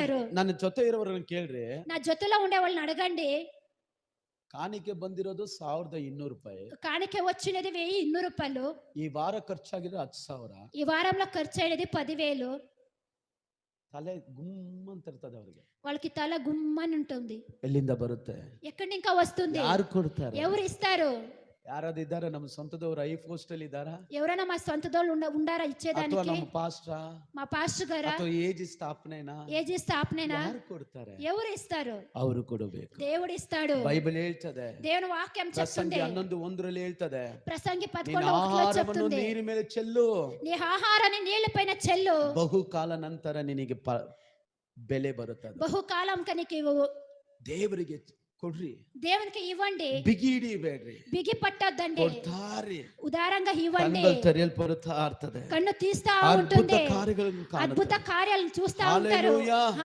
ఇచ్చారు. ನನ್ನ ಜೊತೆ ಇರೋರನ್ನ ಕೇಳ್ರಿ, నా జొత్తులో ఉండే వాళ్ళని అడగండి. ಕಾಣಿಕೆ ಬಂದಿರೋದು 1200 ರೂಪಾಯಿ. కాಣಿಕೆ వచ్చినది 1200 రూపాయలు. ಈ ವಾರ ಖರ್ಚಾಗಿರೋ 10,000. ఈ వారంలో ఖర్చు అయ్యేది 10,000. ತಲೆ ಗುಮ್ ಅಂತ ಇರ್ತದೆ ಅವ್ರಿಗೆ. వాళ్ళకి తల గుమ్మని ఉంటుంది. ಎಲ್ಲಿಂದ ಬರುತ್ತೆ? ఎక్కడి ఇంకా వస్తుంది? ಯಾರು ಕೊಡ್ತಾರೆ? ఎవరు ఇస్తారు? ಯಾರಾದ್ರೂ ಇದ್ದಾರಾ ನಮ್ಮ ಸ್ವಂತದವ್ರು ಐ ಪೋಸ್ಟಲ್ ಇದ್ದಾರಾ? ఎవరైనా మా సొంతదోళ్ళు ఉండారా ಅಥವಾ ఇచ్చేదానికి? ನಮ್ಮ ಪಾಸ್ಟ್ರಾ, మా పాస్టర్ గారా, ಅಥವಾ ಏಜ್ ಸ್ಥಾಪನೆನಾ? ఏజీ స్థాపనేనా? ಯಾರು ಕೊಡ್ತಾರೆ? ఎవరు ఇస్తారు? ಅವರು ಕೊಡಬೇಕು. దేవుడు ఇస్తాడు. ಬೈಬಲ್ ಹೇಳ್ತದೆ, దేవుని వాక్యం ಪ್ರಸಂಗಿ చెప్తుంది. 11:1 ಹೇಳ್ತದೆ, ప్రసంగి ನಿನ್ನ 11:1 ಆಹಾರವನ್ನು చెప్తుంది, ನೀರಿನ ಮೇಲೆ ಚೆಲ್ಲು, నీ ఆహారాన్ని నీళ్లపైన చెల్లు, ಬಹುಕಾಲ ನಂತರ ನಿನಗೆ ಬೆಲೆ ಬರುತ್ತದೆ. బహుకాలంకి నీకు ದೇವರಿಗೆ ಕೊಡ್ರಿ, దేవునికి ఇవ్వండి, ಬಿಗಿ ಹಿಡಿಬೇಡ್ರಿ, బిగి పట్టొద్దండి, ಕೊಡ್ತಾರೆ. ఉదారంగా ఇవ్వండి. ಕಣ್ಣುಗಳು ತೆರೆಯಲ್ಪಡುತ್ತಾ ಇರ್ತದೆ, కన్ను తీస్తా ಅದ್ಭುತ ఉంటుంది, ಕಾರ್ಯಗಳನ್ನು అద్భుత ಕಾಣುತ್ತೆ. కార్యాలను చూస్తా ఉంటారు. హల్లెలూయా.